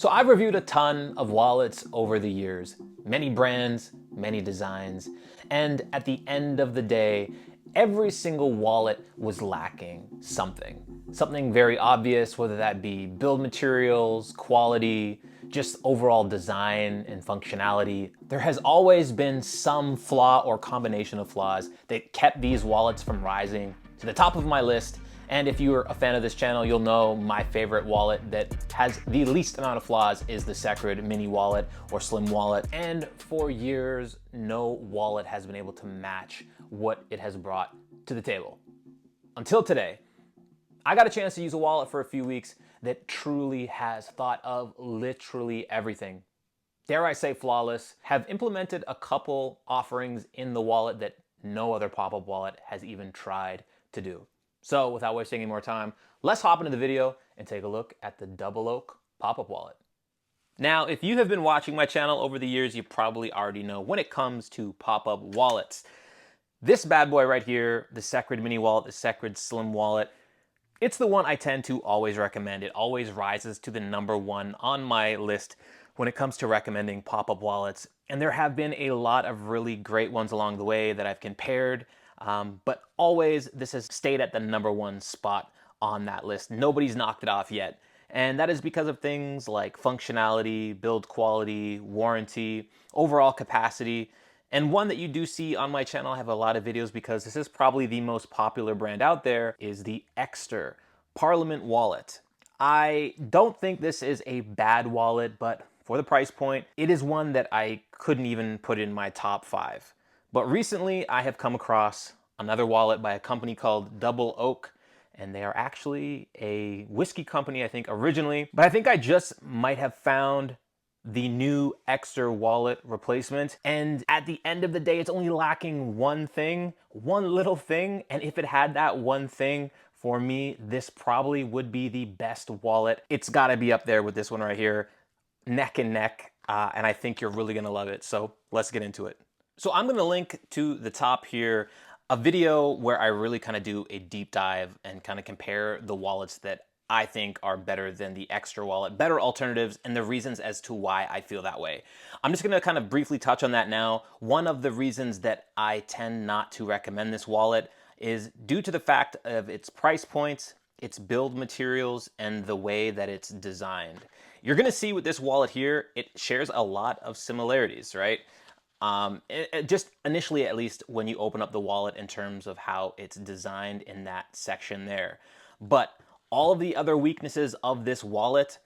So I've reviewed a ton of wallets over the years, many brands, many designs, and at the end of the day, every single wallet was lacking something. Something very obvious, whether that be build materials, quality, just overall design and functionality. There has always been some flaw or combination of flaws that kept these wallets from rising to the top of my list. And if you're a fan of this channel, you'll know my favorite wallet that has the least amount of flaws is the Secrid mini wallet or slim wallet. And for years, no wallet has been able to match what it has brought to the table. Until today, I got a chance to use a wallet for a few weeks that truly has thought of literally everything. Dare I say flawless, have implemented a couple offerings in the wallet that no other pop-up wallet has even tried to do. So without wasting any more time, let's hop into the video and take a look at the Double Oak pop-up wallet. Now, if you have been watching my channel over the years, you probably already know when it comes to pop-up wallets. This bad boy right here, the Secrid mini wallet, the Secrid slim wallet, it's the one I tend to always recommend. It always rises to the #1 on my list when it comes to recommending pop-up wallets. And there have been a lot of really great ones along the way that I've compared. But always this has stayed at the #1 spot on that list. Nobody's knocked it off yet. And that is because of things like functionality, build quality, warranty, overall capacity. And one that you do see on my channel, I have a lot of videos because this is probably the most popular brand out there, is the Ekster Parliament wallet. I don't think this is a bad wallet, but for the price point, it is one that I couldn't even put in my top 5. But recently I have come across another wallet by a company called Double Oak, and they are actually a whiskey company, I think, originally. But I think I just might have found the new Ekster wallet replacement. And at the end of the day, it's only lacking one thing, one little thing. And if it had that one thing, for me, this probably would be the best wallet. It's gotta be up there with this one right here, neck and neck. And I think you're really gonna love it. So let's get into it. So I'm gonna link to the top here a video where I really kind of do a deep dive and kind of compare the wallets that I think are better than the Ekster wallet, better alternatives, and the reasons as to why I feel that way. I'm just gonna kind of briefly touch on that now. One of the reasons that I tend not to recommend this wallet is due to the fact of its price points, its build materials, and the way that it's designed. You're gonna see with this wallet here, it shares a lot of similarities, right? Just initially, at least, when you open up the wallet in terms of how it's designed in that section there. But all of the other weaknesses of this wallet,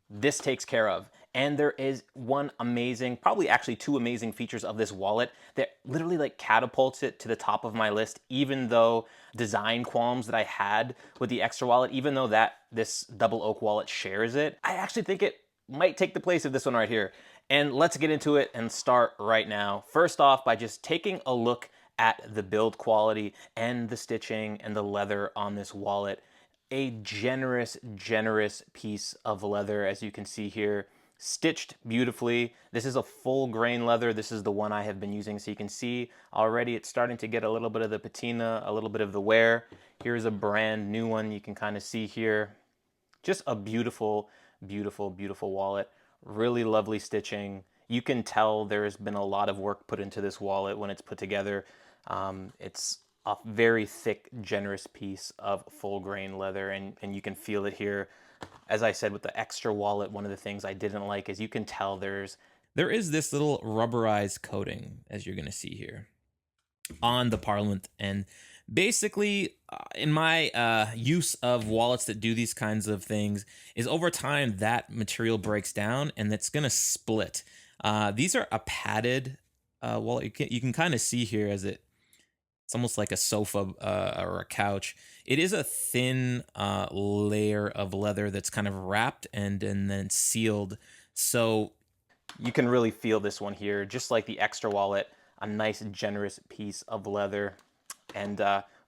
this takes care of. And there is one amazing, probably actually two amazing features of this wallet that literally like catapults it to the top of my list, even though design qualms that I had with the Ekster wallet, even though that this Double Oak wallet shares it, I actually think it might take the place of this one right here. And let's get into it and start right now. First off, by just taking a look at the build quality and the stitching and the leather on this wallet. A generous, generous piece of leather, as you can see here, stitched beautifully. This is a full grain leather. This is the one I have been using. So you can see already it's starting to get a little bit of the patina, a little bit of the wear. Here's a brand new one you can kind of see here. Just a beautiful, beautiful, beautiful wallet. Really lovely stitching. You can tell there's been a lot of work put into this wallet when it's put together. It's a very thick, generous piece of full grain leather, and you can feel it here. As I said with the Ekster wallet, one of the things I didn't like is you can tell there is this little rubberized coating, as you're gonna see here, on the Parliament. And basically, in my use of wallets that do these kinds of things, is over time that material breaks down and it's gonna split. These are a padded wallet. You can kind of see here as it's almost like a sofa or a couch. It is a thin layer of leather that's kind of wrapped and then sealed. So you can really feel this one here, just like the Ekster wallet, a nice generous piece of leather. And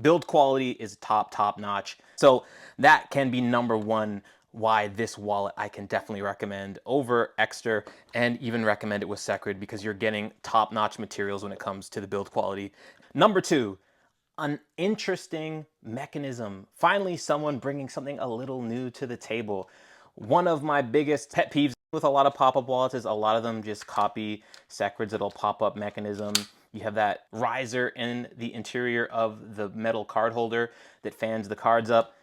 build quality is top notch. So that can be #1 why this wallet I can definitely recommend over Ekster, and even recommend it with Secrid, because you're getting top-notch materials when it comes to the build quality. #2, an interesting mechanism. Finally, someone bringing something a little new to the table. One of my biggest pet peeves With a lot of pop-up wallets is a lot of them just copy Secrid's little pop-up mechanism. You have that riser in the interior of the metal card holder that fans the cards up.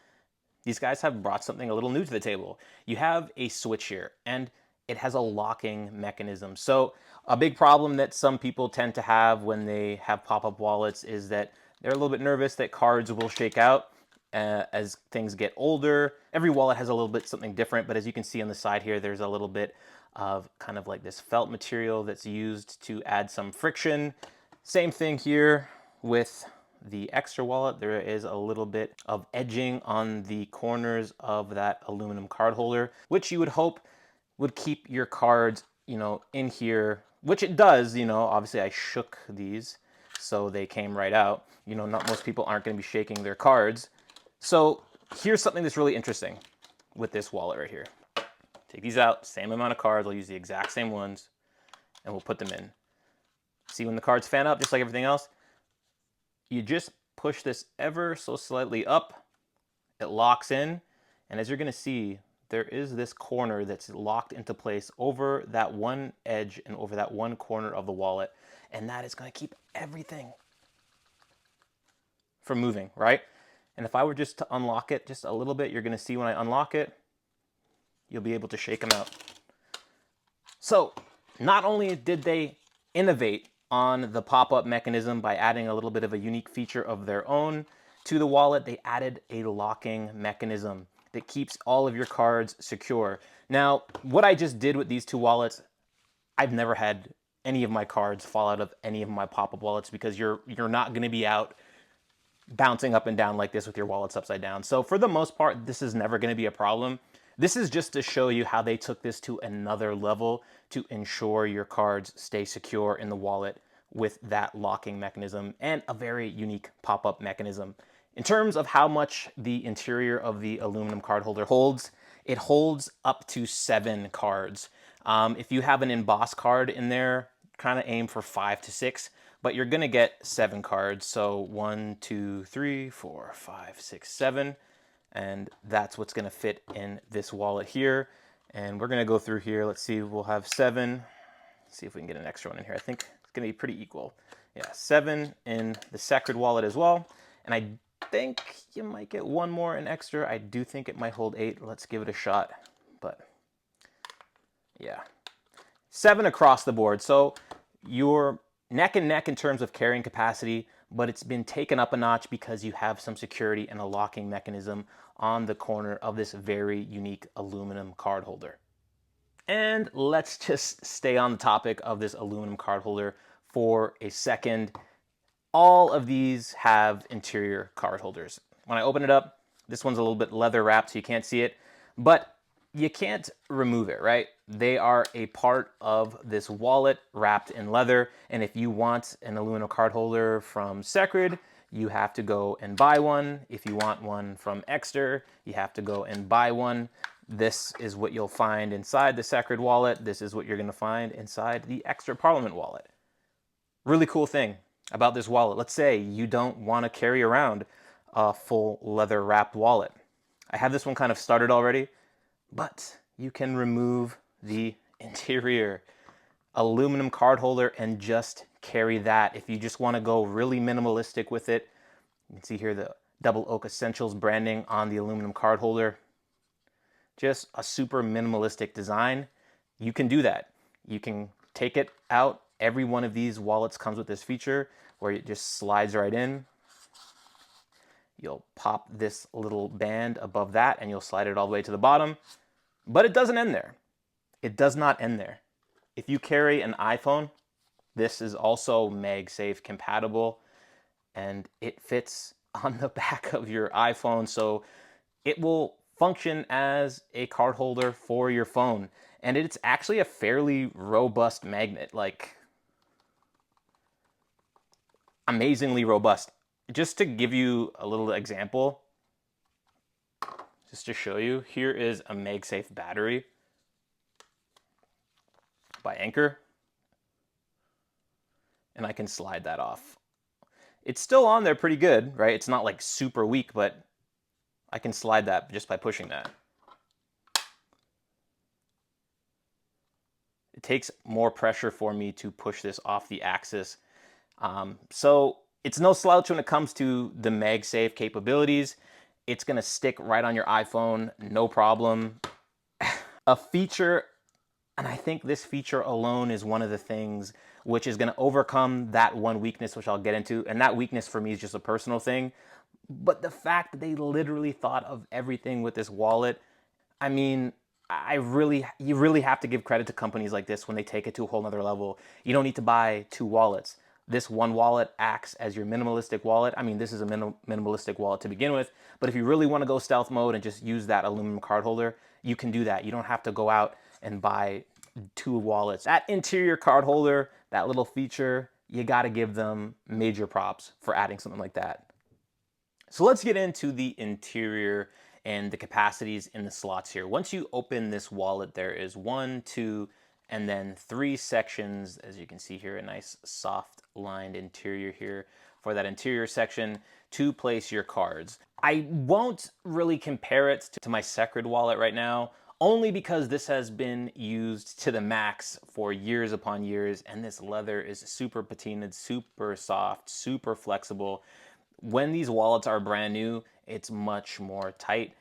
These guys have brought something a little new to the table. You have a switch here, and it has a locking mechanism. So a big problem that some people tend to have when they have pop-up wallets is that they're a little bit nervous that cards will shake out as things get older. Every wallet has a little bit something different, but as you can see on the side here, there's a little bit of kind of like this felt material that's used to add some friction. Same thing here with the Ekster wallet. There is a little bit of edging on the corners of that aluminum card holder, which you would hope would keep your cards, in here, which it does. Obviously I shook these so they came right out. Not most people aren't going to be shaking their cards. So here's something that's really interesting with this wallet right here. Take these out, same amount of cards. I'll use the exact same ones, and we'll put them in. See, when the cards fan up, just like everything else, you just push this ever so slightly up. It locks in, and as you're going to see, there is this corner that's locked into place over that one edge and over that one corner of the wallet, and that is going to keep everything from moving, right? And if I were just to unlock it just a little bit, you're going to see when I unlock it, you'll be able to shake them out. So not only did they innovate on the pop-up mechanism by adding a little bit of a unique feature of their own to the wallet, they added a locking mechanism that keeps all of your cards secure. Now, what I just did with these two wallets, I've never had any of my cards fall out of any of my pop-up wallets because you're not going to be out bouncing up and down like this with your wallets upside down. So for the most part, this is never going to be a problem. This is just to show you how they took this to another level to ensure your cards stay secure in the wallet with that locking mechanism and a very unique pop-up mechanism. In terms of how much the interior of the aluminum card holder holds, it holds up to 7 cards. If you have an embossed card in there, kind of aim for 5 to 6, but you're gonna get 7 cards. So 1, 2, 3, 4, 5, 6, 7, and that's what's gonna fit in this wallet here. And we're gonna go through here. Let's see, we'll have 7. Let's see if we can get an extra one in here. I think it's gonna be pretty equal. Yeah, 7 in the Secrid wallet as well. And I think you might get one more in Ekster. I do think it might hold 8. Let's give it a shot. But yeah, 7 across the board. So you're neck and neck in terms of carrying capacity, but it's been taken up a notch because you have some security and a locking mechanism on the corner of this very unique aluminum card holder. And let's just stay on the topic of this aluminum card holder for a second. All of these have interior card holders. When I open it up, this one's a little bit leather wrapped so you can't see it, but you can't remove it, right? They are a part of this wallet wrapped in leather, and if you want an aluminum card holder from Secrid, you have to go and buy one. If you want one from Ekster, you have to go and buy one. This is what you'll find inside the Secrid wallet. This is what you're going to find inside the Ekster Parliament wallet. Really cool thing about this wallet. Let's say you don't want to carry around a full leather wrapped wallet. I have this one kind of started already, but you can remove the interior aluminum card holder and just carry that. If you just want to go really minimalistic with it, you can see here the Double Oak Essentials branding on the aluminum card holder. Just a super minimalistic design. You can do that. You can take it out. Every one of these wallets comes with this feature where it just slides right in. You'll pop this little band above that and you'll slide it all the way to the bottom. But it doesn't end there. It does not end there. If you carry an iPhone, this is also MagSafe compatible and it fits on the back of your iPhone, so it will function as a card holder for your phone. And it's actually a fairly robust magnet, like amazingly robust. Just to give you a little example, just to show you, here is a MagSafe battery by Anchor, and I can slide that off. It's still on there pretty good, right? It's not like super weak, but I can slide that just by pushing that. It takes more pressure for me to push this off the axis. So it's no slouch when it comes to the MagSafe capabilities. It's gonna stick right on your iPhone, no problem. A feature, and I think this feature alone is one of the things which is gonna overcome that one weakness, which I'll get into. And that weakness for me is just a personal thing. But the fact that they literally thought of everything with this wallet, I mean, you really have to give credit to companies like this when they take it to a whole nother level. You don't need to buy two wallets. This one wallet acts as your minimalistic wallet. I mean, this is a minimalistic wallet to begin with, but if you really want to go stealth mode and just use that aluminum card holder, you can do that. You don't have to go out and buy two wallets. That interior card holder, that little feature, you got to give them major props for adding something like that. So let's get into the interior and the capacities in the slots here. Once you open this wallet, there is 1, 2, and then 3 sections. As you can see here, a nice soft lined interior here for that interior section to place your cards. I won't really compare it to my Secrid wallet right now, only because this has been used to the max for years upon years, and this leather is super patinaed, super soft, super flexible. When these wallets are brand new, it's much more tight.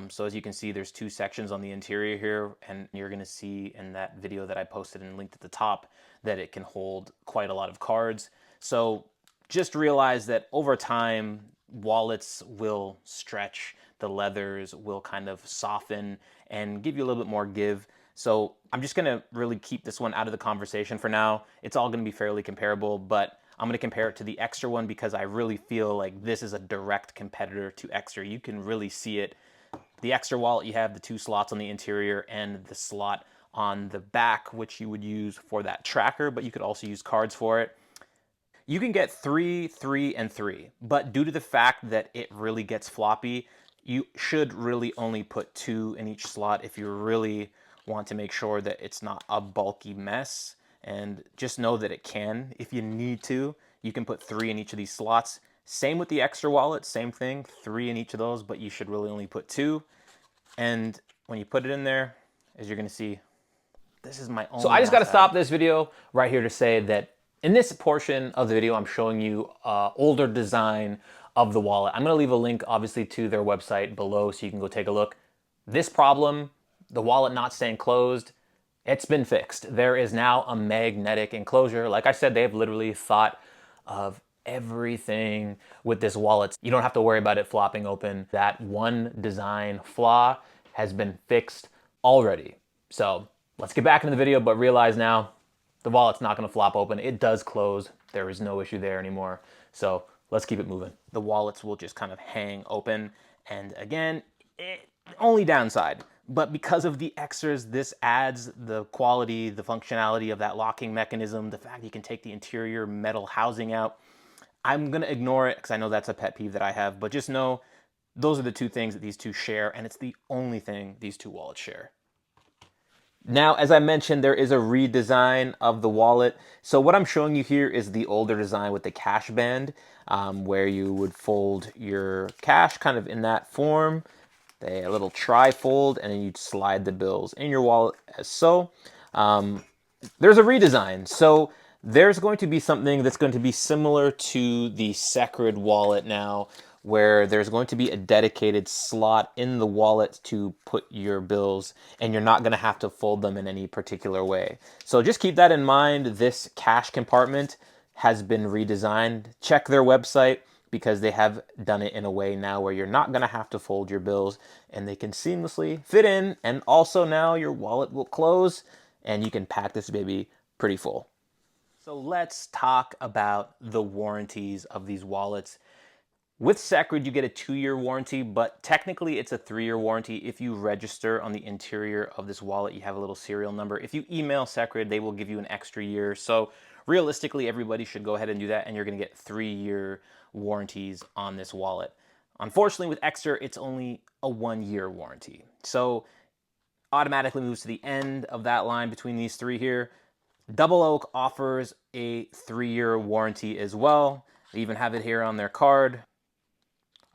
So as you can see, there's 2 sections on the interior here, and you're gonna see in that video that I posted and linked at the top that it can hold quite a lot of cards. So just realize that over time, wallets will stretch, the leathers will kind of soften and give you a little bit more give. So I'm just gonna really keep this one out of the conversation for now. It's all gonna be fairly comparable, but I'm going to compare it to the Ekster one because I really feel like this is a direct competitor to Ekster. You can really see it. The Ekster wallet, you have the 2 slots on the interior and the slot on the back, which you would use for that tracker, but you could also use cards for it. You can get 3, 3, and 3, but due to the fact that it really gets floppy, you should really only put 2 in each slot if you really want to make sure that it's not a bulky mess. And just know that it can, if you need to, you can put 3 in each of these slots. Same with the Ekster wallet, same thing, 3 in each of those, but you should really only put 2. And when you put it in there, as you're gonna see, this is my only So I just got to downside. stop this video right here to say that in this portion of the video, I'm showing you older design of the wallet. I'm going to leave a link, obviously, to their website below so you can go take a look. This problem, the wallet not staying closed, it's been fixed. There is now a magnetic enclosure. Like I said, they've literally thought of everything with this wallet. You don't have to worry about it flopping open. That one design flaw has been fixed already. So let's get back into the video, but realize now the wallet's not going to flop open. It does close. There is no issue there anymore. So let's keep it moving. The wallets will just kind of hang open. And again, only downside. But because of the Eksters, this adds the quality, the functionality of that locking mechanism, the fact you can take the interior metal housing out. I'm going to ignore it because I know that's a pet peeve that I have, but just know those are the 2 things that these 2 share, and it's the only thing these 2 wallets share. Now, as I mentioned, there is a redesign of the wallet. So what I'm showing you here is the older design with the cash band, where you would fold your cash kind of in that form, a little tri-fold, and then you'd slide the bills in your wallet as so. There's a redesign. So there's going to be something that's going to be similar to the Secrid wallet now, where there's going to be a dedicated slot in the wallet to put your bills, and you're not going to have to fold them in any particular way. So just keep that in mind. This cash compartment has been redesigned. Check their website because they have done it in a way now where you're not going to have to fold your bills and they can seamlessly fit in. And also now your wallet will close and you can pack this baby pretty full. So let's talk about the warranties of these wallets. With Secrid, you get a 2-year warranty, but technically it's a 3-year warranty. If you register on the interior of this wallet, you have a little serial number. If you email Secrid, they will give you an extra year. So realistically, everybody should go ahead and do that, and you're going to get 3-year warranties on this wallet. Unfortunately, with Ekster, it's only a 1-year warranty. So automatically moves to the end of that line between these 3 here. Double Oak offers a 3-year warranty as well. They even have it here on their card.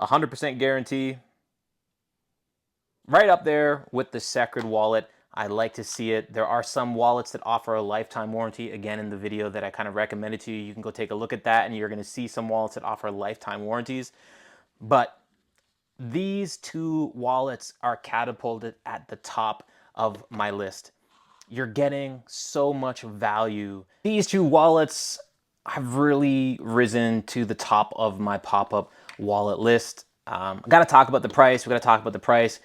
100% guarantee. Right up there with the Secrid wallet. I like to see it. There are some wallets that offer a lifetime warranty. Again, in the video that I kind of recommended to you, you can go take a look at that, and you're going to see some wallets that offer lifetime warranties. But these two wallets are catapulted at the top of my list. You're getting so much value. These two wallets have really risen to the top of my pop-up wallet list. I got to talk about the price. We got to talk about the price.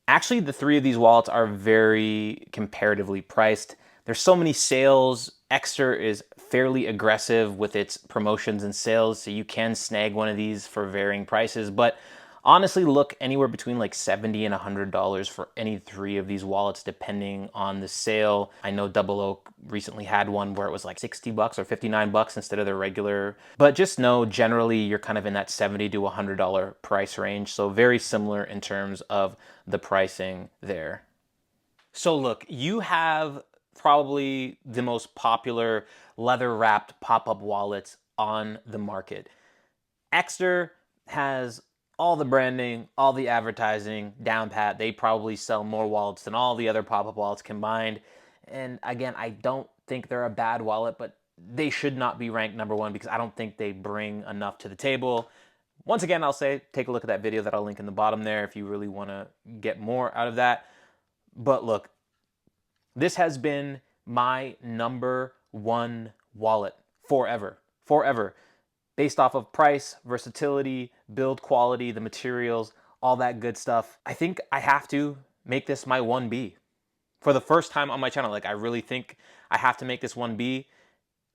Actually, the three of these wallets are very comparatively priced. There's so many sales. Ekster is fairly aggressive with its promotions and sales, so you can snag one of these for varying prices. But honestly, look anywhere between like $70 and $100 for any three of these wallets, depending on the sale. I know Double Oak recently had one where it was like $60 or $59 instead of their regular. But just know, generally, you're kind of in that $70 to $100 price range. So very similar in terms of the pricing there. So look, you have probably the most popular leather-wrapped pop-up wallets on the market. Ekster has all the branding, all the advertising down pat. They probably sell more wallets than all the other pop-up wallets combined. And again, I don't think they're a bad wallet, but they should not be ranked number one because I don't think they bring enough to the table. Once again, I'll say, take a look at that video that I'll link in the bottom there if you really want to get more out of that. But look, this has been my number one wallet forever. Based off of price, versatility, build quality, the materials, all that good stuff. I think I have to make this my 1B. For the first time on my channel, like I really think I have to make this 1B.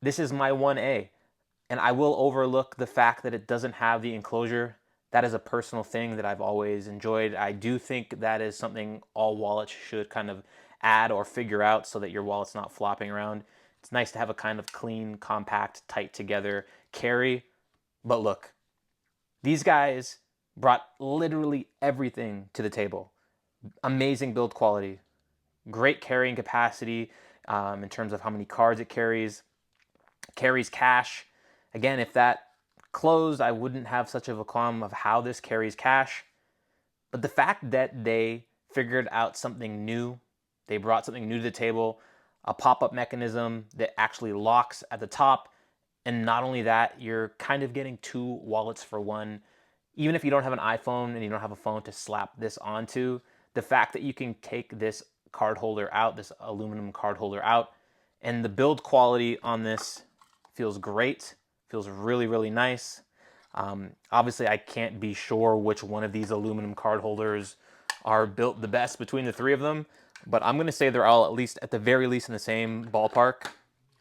This is my 1A. And I will overlook the fact that it doesn't have the enclosure. That is a personal thing that I've always enjoyed. I do think that is something all wallets should kind of add or figure out so that your wallet's not flopping around. It's nice to have a kind of clean, compact, tight together carry. But look, these guys brought literally everything to the table. Amazing build quality, great carrying capacity in terms of how many cards it carries cash. Again, if that closed, I wouldn't have such of a qualm of how this carries cash. But the fact that they figured out something new, they brought something new to the table, a pop-up mechanism that actually locks at the top. And not only that, you're kind of getting two wallets for one. Even if you don't have an iPhone and you don't have a phone to slap this onto, the fact that you can take this card holder out, this aluminum card holder out, and the build quality on this feels great, feels really, really nice. Obviously, I can't be sure which one of these aluminum card holders are built the best between the three of them, but I'm gonna say they're all at the very least in the same ballpark.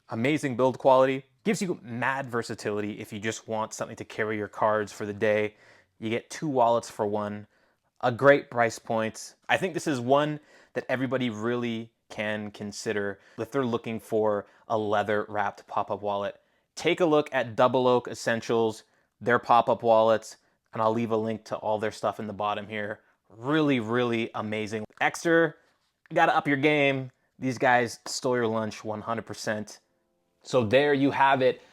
Amazing build quality. Gives you mad versatility if you just want something to carry your cards for the day. You get two wallets for one. A great price point. I think this is one that everybody really can consider if they're looking for a leather-wrapped pop-up wallet. Take a look at Double Oak Essentials, their pop-up wallets, and I'll leave a link to all their stuff in the bottom here. Really, really amazing. Ekster, you gotta up your game. These guys stole your lunch 100%. So there you have it,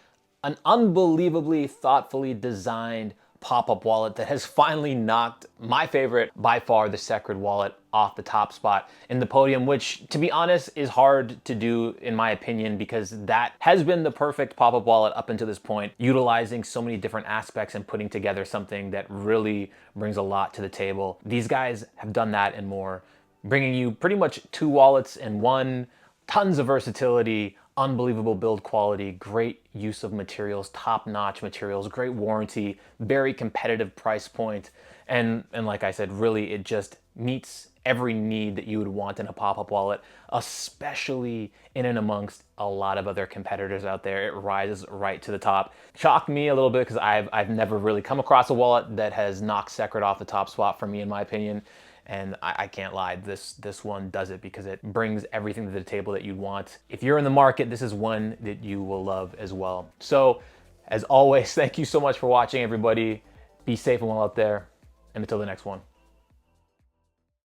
an unbelievably thoughtfully designed pop-up wallet that has finally knocked my favorite, by far, the Secrid wallet off the top spot in the podium, which, to be honest, is hard to do in my opinion because that has been the perfect pop-up wallet up until this point, utilizing so many different aspects and putting together something that really brings a lot to the table. These guys have done that and more, bringing you pretty much two wallets in one, tons of versatility, unbelievable build quality, great use of materials, top-notch materials, great warranty, very competitive price point, and like I said, really it just meets every need that you would want in a pop-up wallet, especially in and amongst a lot of other competitors out there. It rises right to the top. Shocked me a little bit because I've never really come across a wallet that has knocked Secrid off the top spot for me, in my opinion. And I can't lie, this one does it because it brings everything to the table that you'd want. If you're in the market, this is one that you will love as well. So, as always, thank you so much for watching, everybody. Be safe and well out there, and until the next one.